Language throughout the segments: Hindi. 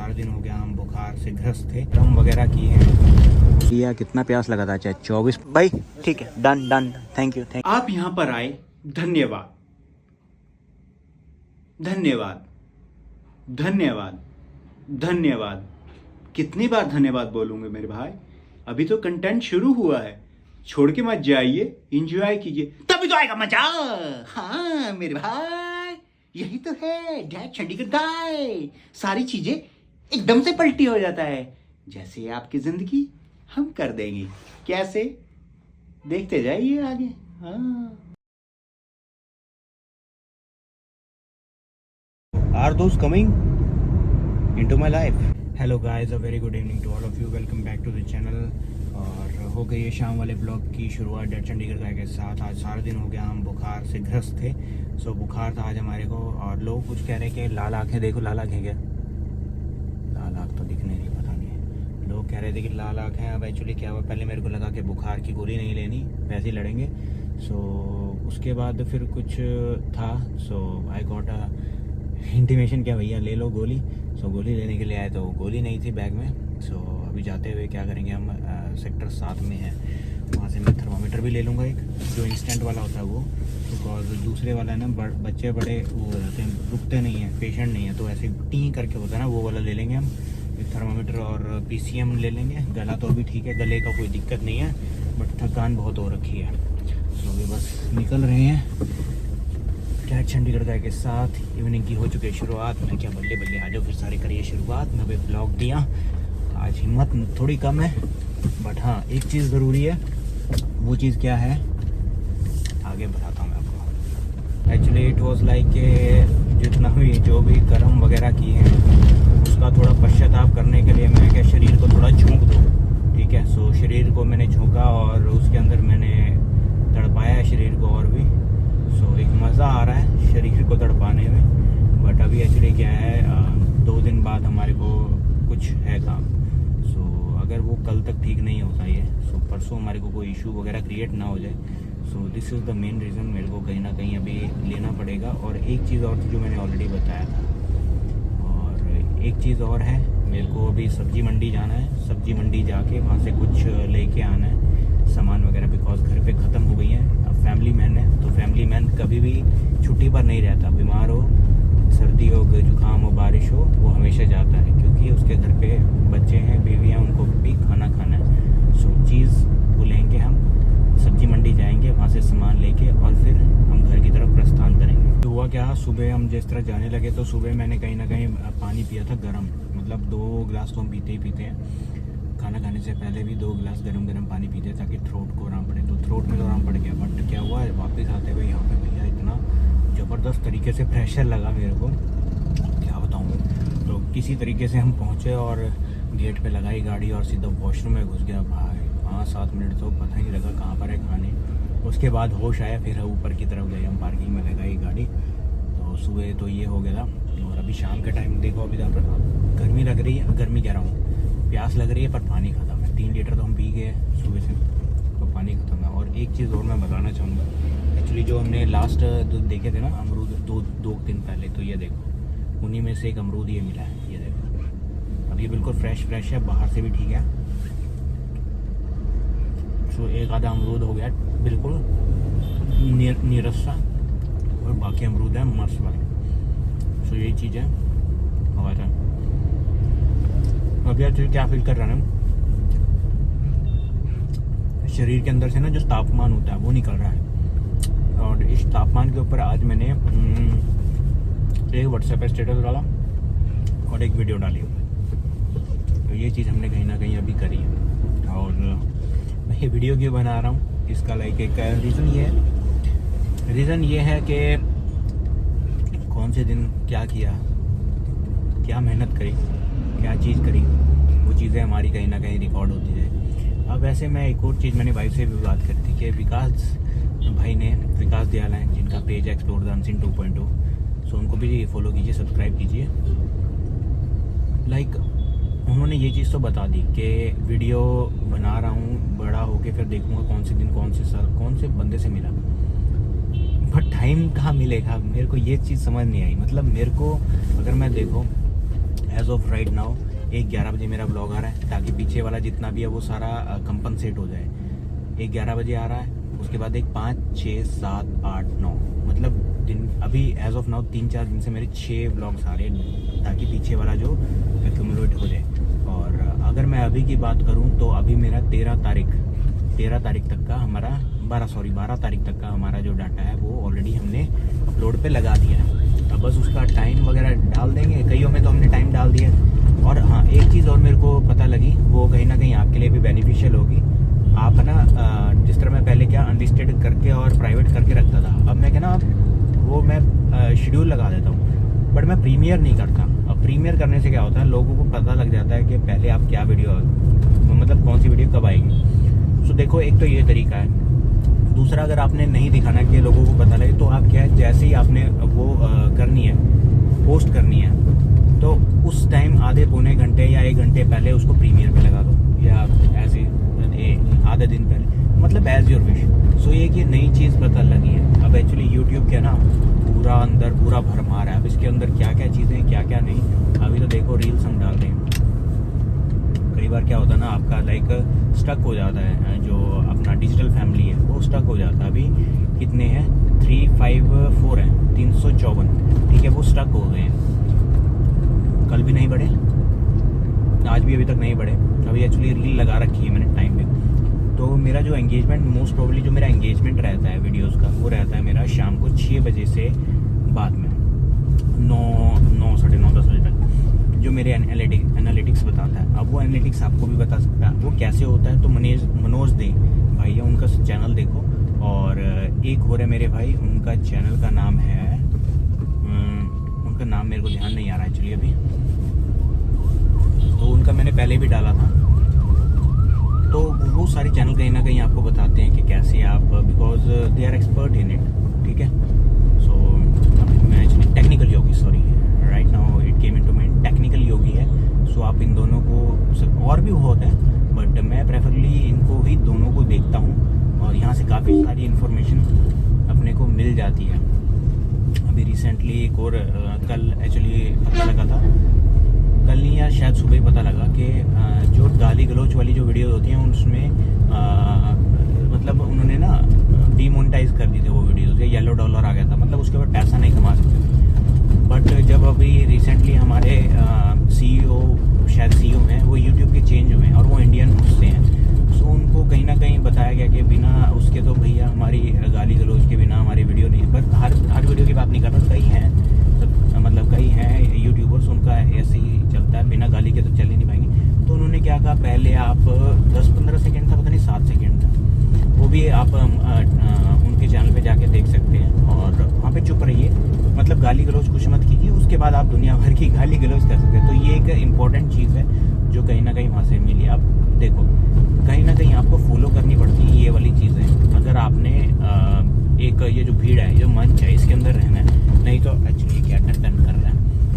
सारा दिन हो गया हम बुखार से ग्रस्त थे, दम वगैरह किए हैं। किया कितना प्यास लगा था, चाहे 24 भाई ठीक है, done done, thank you thank. आप यहाँ पर आए, धन्यवाद धन्यवाद धन्यवाद धन्यवाद। कितनी बार धन्यवाद बोलूंगे मेरे भाई, अभी तो कंटेंट शुरू हुआ है, छोड़ के मत जाइए, एंजॉय कीजिए तभी तो आएगा मजा। हाँ मेरे भाई, यही तो है डैड चंडीगढ़ गाय, सारी चीजें एकदम से पलटी हो जाता है, जैसे आपकी जिंदगी हम कर देंगे, कैसे देखते जाइए आगे। हाँ Are those coming into my life? Hello guys, a very good evening to all of you. Welcome back to the channel. और हो गई है शाम वाले ब्लॉग की शुरुआत डैड चंडीगढ़ गाय के साथ। आज सारा दिन हो गया हम बुखार से ग्रस्त थे। सो बुखार था आज हमारे को, और लोग कुछ कह रहे हैं कि लाल आँखें देखो, लाल आँखें क्या, लाल आँख तो दिखने नहीं, पता नहीं। लोग कह रहे थे कि लाल आँख है। अब एक्चुअली क्या हुआ, पहले मेरे को लगा कि बुखार की गोली नहीं लेनी, वैसे ही लड़ेंगे। सो उसके बाद फिर कुछ था, सो आई गॉट अ इंटीमेशन क्या भैया ले लो गोली। सो गोली लेने के लिए आए तो गोली नहीं थी बैग में। सो अभी जाते हुए क्या करेंगे, हम सेक्टर 7 में हैं, वहाँ से मैं थर्मामीटर भी ले लूँगा, एक जो इंस्टेंट वाला होता है वो, बिकॉज दूसरे वाला है ना बच्चे बड़े वो रहते हैं, रुकते नहीं हैं, पेशेंट नहीं है, तो ऐसे टी करके होता है ना, वो वाला ले लेंगे हम, एक थर्मामीटर और PCM ले लेंगे। गला तो अभी ठीक है, गले का कोई दिक्कत नहीं है, बट थकान बहुत हो रखी है। तो अभी बस निकल रहे हैं डैड चंडीगढ़ गाय के साथ। इवनिंग की हो चुकी है शुरुआत। मैं क्या बल्ले बल्ले आ जाओ फिर सारे करिए शुरुआत। मैं भी ब्लॉग दिया, आज हिम्मत थोड़ी कम है, बट हाँ एक चीज़ ज़रूरी है। वो चीज़ क्या है आगे बताता हूँ मैं आपको। एक्चुअली इट वाज लाइक के जितना भी जो भी कर्म वगैरह किए हैं उसका थोड़ा पश्चाताप करने के लिए मैं क्या शरीर को थोड़ा झोंक दूँ, ठीक है। सो शरीर को मैंने झोंका और उसके अंदर मैंने तड़पाया है शरीर को, और भी सो एक मज़ा आ रहा है शरीर को तड़पाने में। बट अभी एक्चुअली क्या है, 2 दिन बाद हमारे को कुछ है काम। सो अगर वो कल तक ठीक नहीं होता ये, सो परसों हमारे को कोई इशू वगैरह क्रिएट ना हो जाए। So this is the main reason, मेरे को कहीं ना कहीं अभी लेना पड़ेगा। और एक चीज़ और थी जो मैंने ऑलरेडी बताया था, और एक चीज़ और है, मेरे को अभी सब्जी मंडी जाना है। सब्जी मंडी जाके वहाँ से कुछ लेके आना है सामान वगैरह, बिकॉज घर पे ख़त्म हो गई हैं। अब फैमिली मैन है तो फैमिली मैन कभी भी छुट्टी पर नहीं रहता, बीमार हो, सर्दी हो, जुकाम हो, बारिश हो, वो हमेशा जाता है, क्योंकि उसके घर पे बच्चे हैं, बीवियाँ, उनको भी खाना खाना है। सो चीज़ वो लेंगे, हम सब्जी मंडी जाएंगे, वहाँ से सामान लेके और फिर हम घर की तरफ प्रस्थान करेंगे। तो हुआ क्या, सुबह हम जिस तरह जाने लगे तो सुबह मैंने कहीं ना कहीं पानी पिया था गर्म, मतलब 2 गिलास तो हम पीते ही पीते हैं। खाना खाने से पहले भी 2 गिलास गरम पानी पीते ताकि थ्रोट को आराम पड़े, तो थ्रोट में तो आराम पड़ गया। बट क्या हुआ, वापस आते हुए यहाँ पे भैया इतना ज़बरदस्त तरीके से प्रेशर लगा मेरे को, क्या बताऊँ। तो किसी तरीके से हम पहुँचे और गेट पे लगाई गाड़ी और सीधा वॉशरूम में घुस गया भाई। 5-7 मिनट तो पता ही नहीं लगा कहाँ पर है खाने। उसके बाद होश आया, फिर ऊपर की तरफ गए हम, पार्किंग में लगाई गाड़ी। तो सुबह तो ये हो गया था। और अभी शाम के टाइम देखो, अभी गर्मी लग रही है, गर्मी कह रहा हूँ, प्यास लग रही है, पर पानी खत्म है। 3 लीटर तो हम पी गए सुबह से, तो पानी खत्म है। और एक चीज़ और मैं बताना चाहूँगा, एक्चुअली जो हमने लास्ट देखे थे ना अमरूद 2 दिन पहले, तो ये देखो उन्हीं में से एक अमरूद ये मिला है, ये देखो। अब ये बिल्कुल फ्रेश है, बाहर से भी ठीक है। सो एक आधा अमरूद हो गया बिल्कुल नीरस सा, और बाकी अमरूद है मस्त वाले। सो यही चीज़ है हवा था। अभी एक्चुअली क्या फील कर रहा है, शरीर के अंदर से ना जो तापमान होता है वो निकल रहा है। और इस तापमान के ऊपर आज मैंने एक व्हाट्सएप पे स्टेटस डाला और एक वीडियो डाली, तो ये चीज़ हमने कहीं ना कहीं अभी करी है। और मैं ये वीडियो क्यों बना रहा हूँ, इसका लाइक एक रीज़न ये है कि कौन से दिन क्या किया, क्या मेहनत करी, क्या चीज़ करी, वो चीज़ें हमारी कहीं ना कहीं रिकॉर्ड होती है। अब वैसे मैं एक और चीज़ मैंने भाई से भी बात करी थी कि विकास भाई ने, विकास दयाल हैं जिनका पेज एक्सप्लोर द अनसीन 2.0, सो उनको भी फॉलो कीजिए, सब्सक्राइब कीजिए। लाइक उन्होंने ये चीज़ तो बता दी कि वीडियो बना रहा हूँ, बड़ा होके फिर देखूँगा कौन से दिन, कौन से साल, कौन से बंदे से मिला, बट टाइम कहाँ मिलेगा। मेरे को ये चीज़ समझ नहीं आई। मतलब मेरे को अगर मैं देखो एज ऑफ राइट नाउ 11 बजे मेरा ब्लॉग आ रहा है, ताकि पीछे वाला जितना भी है वो सारा कंपनसेट हो जाए। 11 बजे आ रहा है, उसके बाद एक 5, 6, 7, 8, 9 मतलब दिन, अभी एज ऑफ नाउ 3-4 दिन से मेरे 6 ब्लॉग्स आ रहे हैं, ताकि पीछे वाला जो एक्यूमुलेट हो जाए। और अगर मैं अभी की बात करूं तो अभी मेरा 13 तारीख तक का हमारा 12 तारीख तक का हमारा जो डाटा है वो ऑलरेडी हमने अपलोड पे लगा दिया है। अब बस उसका टाइम वगैरह डाल देंगे, कईयों में तो हमने टाइम डाल दिया। और हाँ, एक चीज़ और मेरे को पता लगी, वो कहीं ना कहीं आपके लिए भी बेनिफिशियल होगी। आप ना जिस तरह मैं पहले क्या अनलिस्टेड करके और प्राइवेट करके रखता था, अब मैं क्या ना वो मैं शेड्यूल लगा देता हूँ, बट मैं प्रीमियर नहीं करता। अब प्रीमियर करने से क्या होता है, लोगों को पता लग जाता है कि पहले आप क्या वीडियो, मतलब कौन सी वीडियो कब आएगी। सो देखो, एक तो ये तरीका है। दूसरा, अगर आपने नहीं दिखाना कि लोगों को पता लगे, तो आप क्या है, जैसे ही आपने वो करनी है, पोस्ट करनी है, तो उस टाइम आधे पौने घंटे या 1 घंटे पहले उसको प्रीमियर पे लगा दो, या ऐसे आधे दिन पहले, मतलब एज योर विश। सो ये कि नई चीज़ पता लगी है। अब एक्चुअली यूट्यूब क्या ना पूरा भरमार है। अब इसके अंदर क्या क्या चीज़ें, क्या क्या नहीं। अभी तो देखो रील्स हम डाल रहे हैं, कई बार क्या होता है ना, आपका लाइक स्टक हो जाता है, जो अपना डिजिटल फैमिली है वो स्टक हो जाता है। अभी कितने हैं, 354 हैं, 354, ठीक है, वो स्टक हो गए हैं। कल भी नहीं बढ़े, आज भी अभी तक नहीं बढ़े। अभी एक्चुअली रील लगा रखी है मैंने टाइम पे। तो मेरा जो एंगेजमेंट, मोस्ट प्रोबेबली जो मेरा एंगेजमेंट रहता है वीडियोस का, वो रहता है मेरा शाम को 6 बजे से बाद में 9, साढ़े 9, 10 बजे तक, जो मेरे एनालिटिक्स बताता है। अब वो एनालिटिक्स आपको भी बता सकता है वो कैसे होता है। तो मनोज दे भाई है, उनका चैनल देखो। और एक हो रहे मेरे भाई, उनका चैनल का नाम है, उनका नाम मेरे को ध्यान नहीं आ रहा एक्चुअली अभी, तो उनका मैंने पहले भी डाला था। तो वो सारे चैनल कहीं ना कहीं आपको बताते हैं कि कैसे आप, because they are expert in it, ठीक है। सो मैं actually technical Yogi, sorry, right now it came into mind, technical Yogi है। सो आप इन दोनों को, सब और भी होते हैं, बट मैं प्रेफरली इनको ही दोनों को देखता हूँ, और यहाँ से काफ़ी सारी इन्फॉर्मेशन अपने को मिल जाती है। अभी रिसेंटली एक और कल एक्चुअली पता लगा था, कल नहीं या शायद सुबह ही पता लगा कि जो गाली गलौच वाली जो वीडियो होती हैं उसमें मतलब उन्होंने ना डीमोनेटाइज कर दी थी वो वीडियोज़, येलो डॉलर आ गया था, मतलब उसके बाद पैसा नहीं कमा सकते। बट जब अभी रिसेंटली हमारे CEO, शायद CEO हैं, वो यूट्यूब के चेंज हुए हैं और वो इंडियन से हैं। सो उनको कहीं ना कहीं बताया गया कि बिना उसके तो भैया हमारी गाली गलौज के बिना हमारी वीडियो नहीं, बट हर वीडियो की बात नहीं कर रहा, कई हैं, मतलब कई हैं यूट्यूबर्स, उनका ऐसे ही चलता है, बिना गाली के तो चल ही नहीं पाएंगे। तो उन्होंने क्या कहा, पहले आप 10-15 सेकेंड था, पता नहीं 7 सेकेंड था, वो भी आप उनके चैनल पे जाके देख सकते हैं, और वहाँ पे चुप रहिए, मतलब गाली गलौज कुछ मत कीजिए, उसके बाद आप दुनिया भर की गाली गलौज कर सकते हैं। तो ये एक इम्पॉर्टेंट चीज़ है जो कहीं ना कहीं वहाँ से मिली। अब देखो, कहीं ना कहीं आपको फॉलो करनी पड़ती है ये वाली चीज़ें, अगर आपने एक ये जो भीड़ है, जो मंच है, इसके अंदर रहना है, नहीं तो एक्चुअली क्या टन कर रहा है,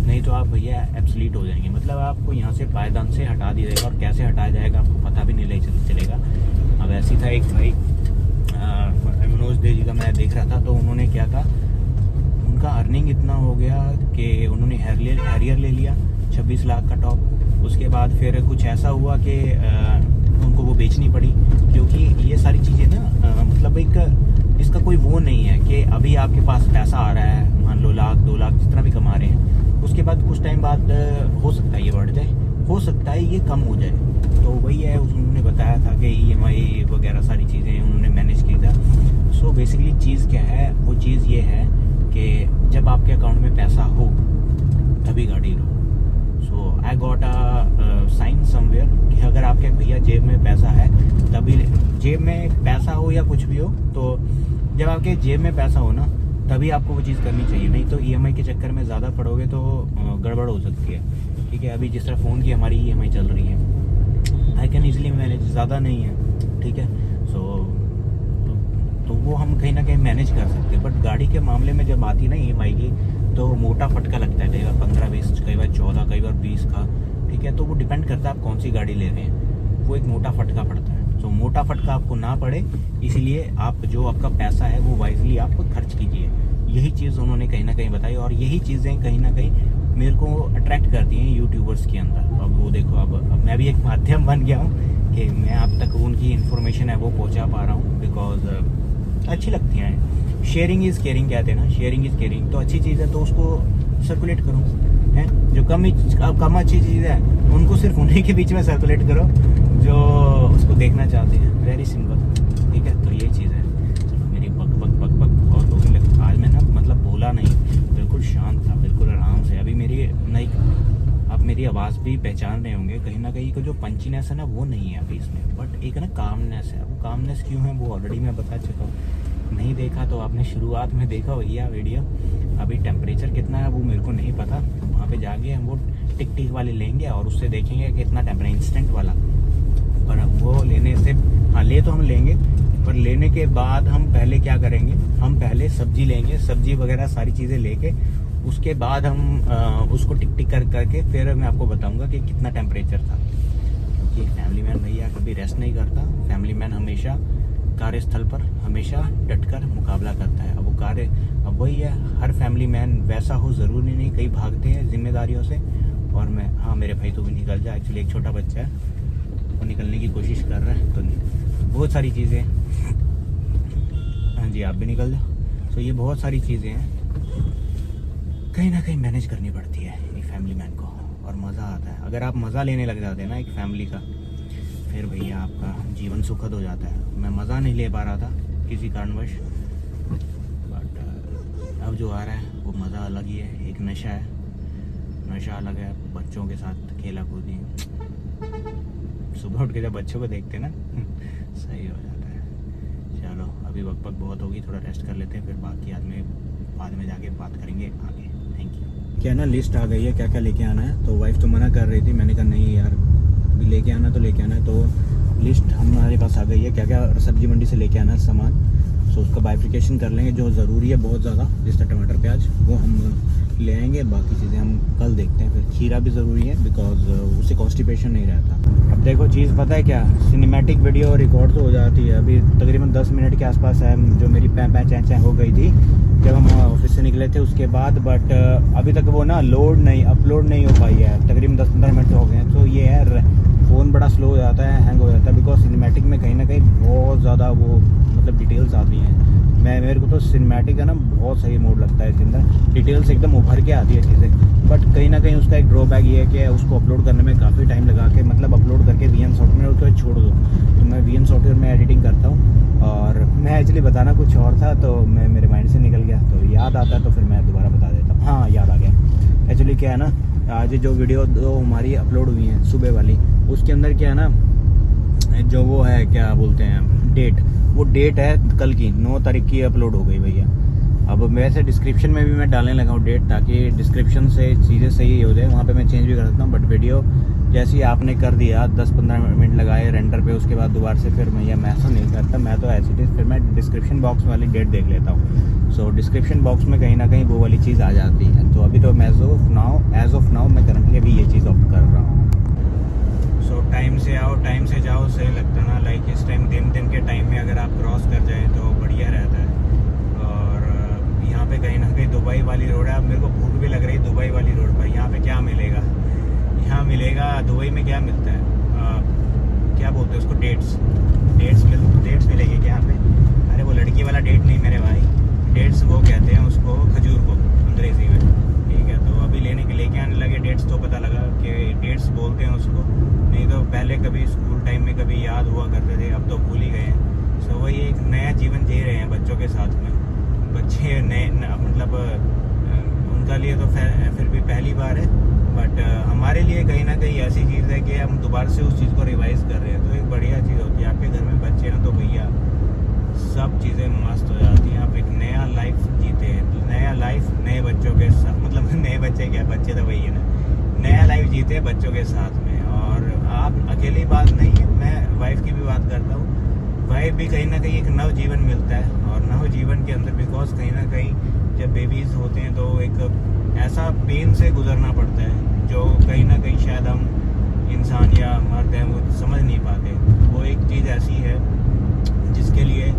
नहीं तो आप भैया एब्सोल्यूट हो जाएंगे, मतलब आपको यहाँ से पायदान से हटा दिया जाएगा, और कैसे हटाया जाएगा आपको पता भी नहीं चलेगा। अब ऐसी था एक भाई, मनोज दे जी का मैं देख रहा था, तो उन्होंने क्या था, उनका अर्निंग इतना हो गया कि उन्होंने हैरियर ले लिया 26 लाख का टॉप। उसके बाद फिर कुछ ऐसा हुआ कि उनको वो बेचनी पड़ी, क्योंकि ये सारी चीज़ें ना मतलब एक इसका कोई वो नहीं है कि अभी आपके पास पैसा आ रहा है, मान लो 1-2 लाख जितना भी कमा रहे हैं, उसके बाद कुछ टाइम बाद हो सकता है ये बढ़ जाए, हो सकता है ये कम हो जाए। तो वही है, उन्होंने बताया था कि EMI वगैरह सारी चीज़ें उन्होंने मैनेज की था। सो बेसिकली चीज़ क्या है, वो चीज़ ये है कि जब आपके अकाउंट में पैसा हो तभी गाड़ी लो। So I got a sign somewhere कि अगर आपके भैया जेब में पैसा है तभी, जेब में पैसा हो या कुछ भी हो, तो जब आपके जेब में पैसा हो ना तभी आपको वो चीज़ करनी चाहिए, नहीं तो EMI के चक्कर में ज़्यादा पड़ोगे तो गड़बड़ हो सकती है, ठीक है। अभी जिस तरह फ़ोन की हमारी EMI चल रही है, आई कैन ईजिली मैनेज, ज़्यादा नहीं है, ठीक है। सो तो वो हम कहीं ना कहीं मैनेज कर सकते हैं, बट गाड़ी के मामले में जब आती है ना EMI की, तो मोटा फटका लगता है, कई बार 15-20, कई बार 14, कई बार 20 का, ठीक है। तो वो डिपेंड करता है आप कौन सी गाड़ी ले रहे हैं, वो एक मोटा फटका पड़ता है। तो मोटा फटका आपको ना पड़े, इसीलिए आप जो आपका पैसा है वो वाइजली आप खर्च कीजिए। यही चीज़ उन्होंने कहीं ना कहीं बताई, और यही चीज़ें कहीं ना कहीं मेरे को अट्रैक्ट करती हैं यूट्यूबर्स के अंदर। अब वो देखो, अब मैं भी एक माध्यम बन गया हूँ कि मैं आप तक उनकी इन्फॉर्मेशन है वो पहुँचा पा रहा हूँ, बिकॉज अच्छी लगती हैं। शेयरिंग इज़ केयरिंग कहते हैं ना, शेयरिंग इज़ केयरिंग। तो अच्छी चीज़ है तो उसको सर्कुलेट करो, है जो कम अच्छी चीज़ है उनको सिर्फ उन्हीं के बीच में सर्कुलेट करो जो उसको देखना चाहते हैं। वेरी सिंपल, ठीक है। तो ये चीज़ है। मेरी बक बहुत होगी, लेकिन आज मैं ना मतलब बोला नहीं, बिल्कुल शांत था, बिल्कुल आराम से। अभी मेरी नहीं, आप मेरी आवाज़ भी पहचान रहे होंगे कहीं ना कहीं, को जो पंचीनेस है ना वो नहीं है अभी इसमें, बट एक ना कामनेस है। वो कामनेस क्यों है वो ऑलरेडी मैं बता चुका हूँ। नहीं देखा तो आपने शुरुआत में देखा भैया वीडियो। अभी टेम्परेचर कितना है वो मेरे को नहीं पता, वहाँ पे जाके हम वो टिक वाले लेंगे और उससे देखेंगे कि इतना टेम्परेचर इंस्टेंट वाला। पर वो लेने से, हाँ ले तो हम लेंगे, पर लेने के बाद हम पहले क्या करेंगे, हम पहले सब्जी लेंगे, सब्जी वगैरह सारी चीज़ें लेके उसके बाद हम उसको टिक करके फिर मैं आपको बताऊंगा कि कितना टेम्परेचर था। क्योंकि फैमिली मैन भैया कभी रेस्ट नहीं करता। फैमिली मैन हमेशा कार्यस्थल पर हमेशा डटकर मुकाबला करता है। अब वो अब वही है, हर फैमिली मैन वैसा हो ज़रूरी नहीं, कई भागते हैं जिम्मेदारियों से। और मैं, हाँ मेरे भाई तो भी निकल जाए, एक्चुअली एक छोटा बच्चा है वो निकलने की कोशिश कर रहा है, तो बहुत सारी चीज़ें। हाँ जी, आप भी निकल जाओ। तो ये बहुत सारी चीज़ें हैं, कहीं ना कहीं मैनेज करनी पड़ती है एक फैमिली मैन को, और मज़ा आता है। अगर आप मज़ा लेने लग जाते हैं ना एक फैमिली का, फिर भैया आपका जीवन सुखद हो जाता है। मैं मज़ा नहीं ले पा रहा था किसी कारणवश, बट अब जो आ रहा है वो मज़ा अलग ही है। एक नशा है, नशा अलग है। बच्चों के साथ खेला कूदी, सुबह उठ के जब बच्चों को देखते हैं ना सही हो जाता है। चलो अभी वक्त बहुत होगी, थोड़ा रेस्ट कर लेते हैं, फिर बाकी बाद में जाके बात करेंगे आगे। Thank you. क्या ना लिस्ट आ गई है क्या क्या लेके आना है, तो वाइफ तो मना कर रही थी, मैंने कहा नहीं यार लेके आना तो लेके आना है। तो लिस्ट हमारे पास आ गई है क्या क्या सब्जी मंडी से लेके आना है सामान। सो उसका बाइफिकेशन कर लेंगे, जो ज़रूरी है बहुत ज़्यादा, जैसे टमाटर प्याज वो हम ले आएंगे, बाकी चीज़ें हम कल देखते हैं। फिर खीरा भी ज़रूरी है बिकॉज उससे कॉन्स्टिपेशन नहीं रहता। अब देखो चीज़ पता है क्या, सिनेमैटिक वीडियो रिकॉर्ड तो हो जाती है। अभी तकरीबन 10 मिनट के आसपास है जो मेरी पैं चैं हो गई थी जब हम ऑफिस से निकले थे उसके बाद, बट अभी तक वो ना अपलोड नहीं हो पाई है। तकरीबन 10-15 मिनट हो गए हैं। तो ये है, फ़ोन बड़ा स्लो हो जाता है, हैंग हो जाता है, बिकॉज सिनेमैटिक में कहीं ना कहीं बहुत ज़्यादा वो मतलब डिटेल्स आती हैं। मेरे को तो सिनेमैटिक है ना बहुत सही मोड लगता है, इसके अंदर डिटेल्स एकदम उभर के आती है चीज़ें। बट कहीं ना कहीं उसका एक ड्रॉबैक ये है कि उसको अपलोड करने में काफ़ी टाइम लगा के, मतलब अपलोड करके VN सॉफ्टवेयर में उसको छोड़ दो। तो मैं VN सॉफ्टवेयर में एडिटिंग करता हूँ, और मैं एक्चुअली बताना कुछ और था तो मैं मेरे माइंड से निकल गया, तो याद आता है तो फिर मैं दोबारा बता देता हूँ। हाँ याद आ गया। एक्चुअली क्या है ना, आज जो वीडियो दो हमारी अपलोड हुई हैं सुबह वाली, उसके अंदर क्या है ना, जो वो है क्या बोलते हैं डेट, वो डेट है कल की 9 तारीख की अपलोड हो गई भैया। अब वैसे डिस्क्रिप्शन में भी मैं डालने लगा हूँ डेट, ताकि डिस्क्रिप्शन से चीज़ें सही हो जाए, वहाँ पे मैं चेंज भी कर सकता हूँ। बट वीडियो जैसे ही आपने कर दिया 10-15 मिनट लगाए रेंडर पे, उसके बाद दोबारा से फिर मैं ऐसा नहीं करता, मैं तो ऐसे ही फिर मैं डिस्क्रिप्शन बॉक्स वाली डेट देख लेता हूँ। सो डिस्क्रिप्शन बॉक्स में कहीं ना कहीं वो वाली चीज़ आ जाती है। तो अभी तो एज ऑफ नाउ मैं करंटली अभी ये चीज़ ऑप्ट कर रहा हूँ। सो टाइम से आओ टाइम से जाओ, सही लगता ना। लाइक इस टाइम दिन के टाइम में अगर आप क्रॉस कर जाएँ तो बढ़िया रहता है। और यहाँ पे कहीं ना कहीं दुबई वाली रोड है। अब मेरे को भूख भी लग रही है दुबई वाली रोड पर। यहाँ पे क्या मिलेगा, यहाँ मिलेगा दुबई में क्या मिलता है, क्या बोलते हैं उसको, डेट्स मिलेगी क्या यहाँ पे? अरे वो लड़की वाला डेट नहीं मेरे भाई, डेट्स वो कहते हैं उसको, खजूर को अंग्रेज़ी में, ठीक है। तो अभी लेके आने लगे डेट्स, तो पता लगा कि डेट्स बोलते हैं उसको। नहीं तो पहले कभी स्कूल टाइम में कभी याद हुआ करते थे, अब तो भूल ही गए हैं। सो वही एक नया जीवन जी रहे हैं बच्चों के साथ में। बच्चे नए मतलब उनका लिए तो फिर भी पहली बार है, बट हमारे लिए कहीं ना कहीं ऐसी चीज़ है कि हम दोबारा से उस चीज़ को रिवाइज़ कर रहे हैं। तो एक बढ़िया चीज़ होती है। आपके घर में बच्चे हैं तो भैया सब चीज़ें मस्त हो जाती हैं। आप एक नया लाइफ जीते हैं, नया लाइफ नए बच्चों के साथ, मतलब नए बच्चे क्या, बच्चे तो वही है ना, नया लाइफ जीते हैं बच्चों के साथ में। और आप अकेली बात नहीं है, मैं वाइफ की भी बात करता हूँ। वाइफ भी कहीं ना कहीं एक नव जीवन मिलता है, और नव जीवन के अंदर बिकॉज कहीं ना कहीं जब बेबीज़ होते हैं तो एक ऐसा पेन से गुजरना पड़ता है जो कहीं ना कहीं शायद हम इंसान या मर्द हैं वो समझ नहीं पाते। वो एक चीज़ ऐसी है जिसके लिए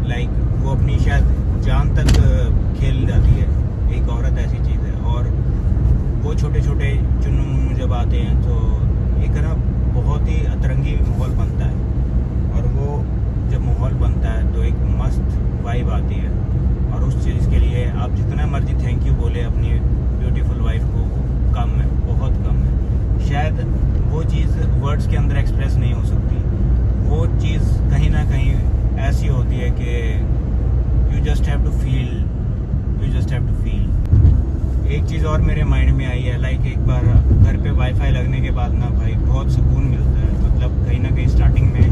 लाइक वो अपनी शायद जान तक खेल जाती है। एक औरत ऐसी चीज़ है, और वो छोटे वो चीज़ वर्ड्स के अंदर एक्सप्रेस नहीं हो सकती। वो चीज़ कहीं ना कहीं ऐसी होती है कि you just have to feel. एक चीज़ और मेरे माइंड में आई है, लाइक एक बार घर पे वाईफाई लगने के बाद ना भाई बहुत सुकून मिलता है। मतलब कहीं ना कहीं स्टार्टिंग में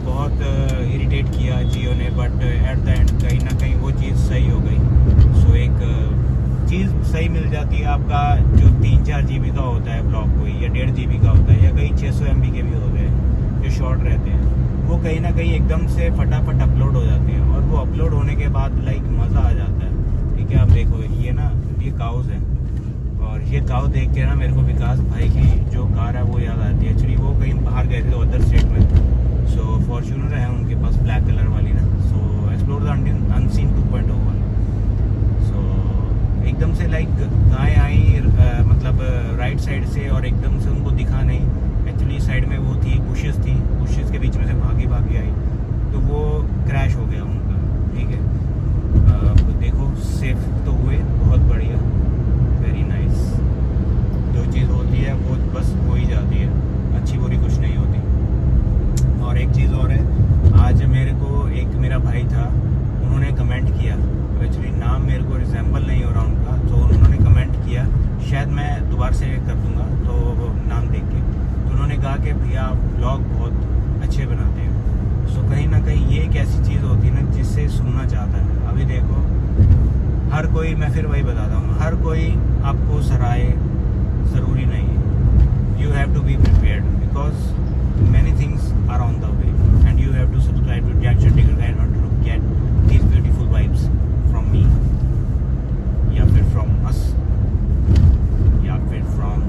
बहुत इरिटेट किया जियो ने, बट एट द एंड कहीं ना कहीं वो चीज़ सही हो गई। सो एक चीज़ सही मिल जाती है। आपका जो 3-4 GB का होता है ब्लॉक कोई, या 1.5 GB का होता है, या कहीं 600 MB के भी होते हैं जो शॉर्ट रहते हैं, वो कहीं ना कहीं एकदम से फटाफट अपलोड हो जाते हैं। और वो अपलोड होने के बाद लाइक मज़ा आ जाता है। ठीक है, आप देखो ये ना, ये काउस है, और ये काउ देख के ना मेरे को विकास भाई की जो कार है वो याद आती है। एक्चुअली वो कहीं बाहर गए थे अदर स्टेट में। सो फॉर्च्यूनर है उनके पास, ब्लैक कलर वाली ना। सो एक्सप्लोर द अनसीन 2.01। सो एकदम से लाइक गाय आई मतलब राइट साइड से, और एकदम से उनको दिखा नहीं। एक्चुअली साइड में वो थी, बुशेस के बीच में से भागी आई, तो वो क्रैश हो गया उनका। ठीक है, देखो सेफ तो हुए, बहुत बढ़िया, वेरी नाइस। जो चीज़ होती है वो बस हो ही जाती है, अच्छी बुरी कुछ नहीं होती। और एक चीज़ और है, आज मेरे को एक मेरा भाई था, उन्होंने कमेंट किया। एक्चुअली नाम मेरे को रिजेंबल नहीं हो रहा उनका, तो उन्होंने कमेंट किया, शायद मैं दोबारा से कर दूंगा तो नाम देख के। तो उन्होंने कहा कि भैया आप ब्लॉग बहुत अच्छे बनाते हैं। सो कहीं ना कहीं ये एक ऐसी चीज़ होती है ना जिससे सुनना चाहता है। अभी देखो हर कोई, मैं फिर वही बताता हूँ, हर कोई आपको सराहे ज़रूरी नहीं है। You have to be prepared because many things are on the way, and you have to subscribe to that Chandigarh guide not to get these beautiful vibes from me, या फिर फ्रॉम अस, या फिर फ्रॉम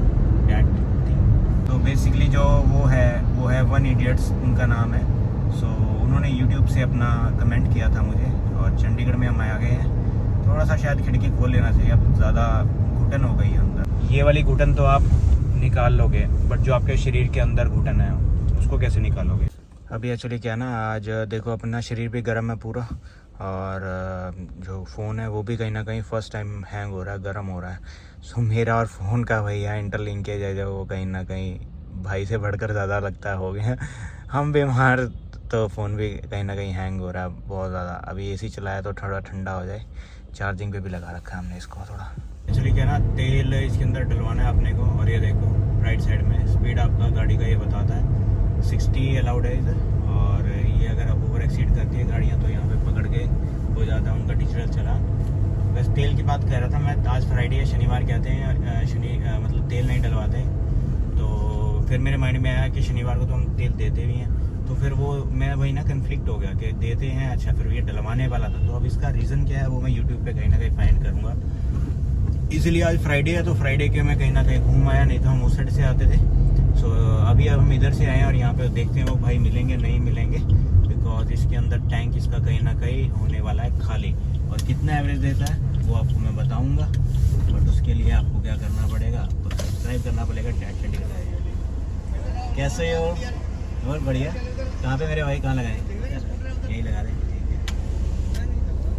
डैट थिंग। तो बेसिकली जो वो है वन इडियट्स उनका नाम है। सो उन्होंने यूट्यूब से अपना कमेंट किया था मुझे, और चंडीगढ़ में हम आ गए हैं। थोड़ा सा शायद खिड़की खोल लेना चाहिए, अब ज़्यादा घुटन हो गई है अंदर। ये वाली घुटन तो आप निकाल लोगे, बट जो आपके शरीर के अंदर घुटन है उसको कैसे निकालोगे? अभी एक्चुअली क्या ना, आज देखो अपना शरीर भी गर्म है पूरा, और जो फ़ोन है वो भी कहीं ना कहीं फ़र्स्ट टाइम हैंग हो रहा है, गर्म हो रहा है। सो मेरा और फ़ोन का भैया इंटरलिंकेज है जो, वो कहीं ना कहीं भाई से बढ़कर ज़्यादा लगता है हो गया। हम बीमार, तो फ़ोन भी कहीं ना कहीं हैंग हो रहा है बहुत ज़्यादा। अभी एसी चलाया तो थोड़ा ठंडा हो जाए। चार्जिंग पे भी लगा रखा है हमने इसको थोड़ा। एक्चुअली क्या ना, तेल इसके अंदर डलवाना है अपने को। और ये देखो राइट साइड में स्पीड आपका गाड़ी का ये बताता है 60 अलाउड है इधर। और ये अगर आप ओवर एक्सीड करती है गाड़ियाँ तो यहाँ पे पकड़ के हो जाता है उनका डिजिटल चलान। बस तेल की बात कर रहा था मैं, आज फ्राइडे है, शनिवार कहते हैं, मतलब तेल नहीं डलवाते। तो फिर मेरे माइंड में आया कि शनिवार को तो हम तेल देते भी हैं, तो फिर वो मैं वही ना कन्फ्लिक्ट हो गया कि देते हैं, अच्छा फिर ये डलवाने वाला था। तो अब इसका रीज़न क्या है वो मैं यूट्यूब पे कहीं ना कहीं फाइंड करूँगा। इसीलिए आज फ्राइडे है, तो फ्राइडे के मैं कहीं ना कहीं घूम आया, नहीं तो हम उस साइड से आते थे। सो अभी अब हम इधर से आए हैं, और यहाँ पे देखते हैं वो भाई मिलेंगे नहीं मिलेंगे, बिकॉज इसके अंदर टैंक इसका कहीं ना कहीं होने वाला है खाली। और कितना एवरेज देता है वो आपको मैं बताऊँगा, बट उसके लिए आपको क्या करना पड़ेगा, आपको सब्सक्राइब करना पड़ेगा डैट चंडीगढ़। कैसे हो? बहुत बढ़िया। कहाँ पे मेरे भाई, कहाँ लगाए? यही लगा दें, ठीक है।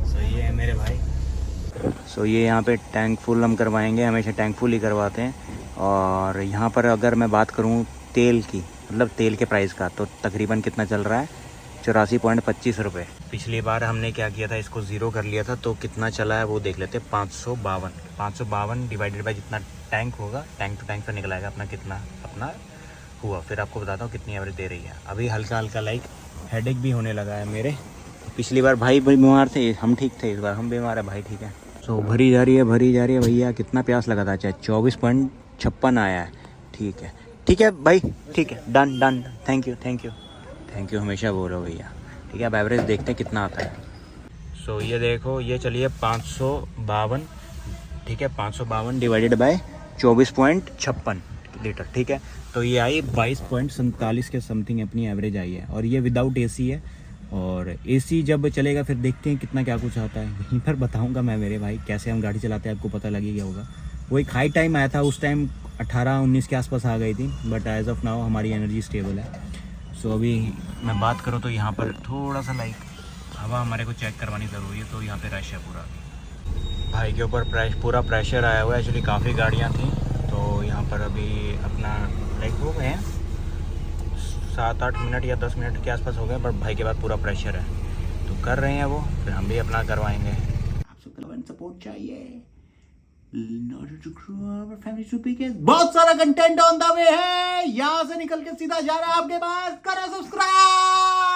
सो ये है मेरे भाई। सो ये यहाँ पे टैंक फुल हम करवाएंगे, हमेशा टैंक फुल ही करवाते हैं। और यहाँ पर अगर मैं बात करूँ तेल की, मतलब तेल के प्राइस का, तो तकरीबन कितना चल रहा है, 84.25 रुपये। पिछली बार हमने क्या किया था, इसको ज़ीरो कर लिया था, तो कितना चला है वो देख लेते। 552 डिवाइडेड बाई जितना टैंक होगा, टैंक टू टैंक पर निकलाएगा अपना कितना अपना हुआ। फिर आपको बताता हूँ कितनी एवरेज दे रही है। अभी हल्का हल्का लाइक हेडेक भी होने लगा है मेरे। पिछली बार भाई बीमार थे, हम ठीक थे, इस बार हम बीमार है, भाई ठीक है। सो भरी जा रही है भैया। कितना प्यास लगा था? अच्छा 24.56 आया है। ठीक है भाई, ठीक है, डन। थैंक यू हमेशा बोलो भैया। ठीक है, अब एवरेज देखते हैं कितना आता है। सो ये देखो, ये चलिए 552, ठीक है, 552 डिवाइडेड बाय 24.56 लीटर, ठीक है। तो ये आई 22.47 के समथिंग अपनी एवरेज आई है। और ये विदाउट एसी है, और एसी जब चलेगा फिर देखते हैं कितना क्या कुछ आता है, वहीं पर बताऊंगा मैं मेरे भाई कैसे हम गाड़ी चलाते हैं, आपको पता लगी क्या होगा। वो एक हाई टाइम आया था, उस टाइम 18-19 के आसपास आ गई थी, बट एज ऑफ नाउ हमारी एनर्जी स्टेबल है। सो अभी मैं बात करूँ तो यहाँ पर थोड़ा सा लाइक हवा हमारे को चेक करवानी ज़रूरी है, तो यहाँ पे रश है पूरा। भाई के ऊपर पूरा प्रेशर आया हुआ है। एक्चुअली काफ़ी गाड़ियाँ थी, तो यहाँ पर अभी अपना लाइक हो गए हैं 7-8 मिनट या 10 मिनट के आसपास हो गए, बट भाई के बाद पूरा प्रेशर है तो कर रहे हैं वो, फिर हम भी अपना करवाएंगे। आप सबका लव एंड सपोर्ट चाहिए। बहुत सारा कंटेंट ऑन द वे है, यहाँ से निकल के सीधा जा रहा है आपके पास। करो सब्सक्राइब।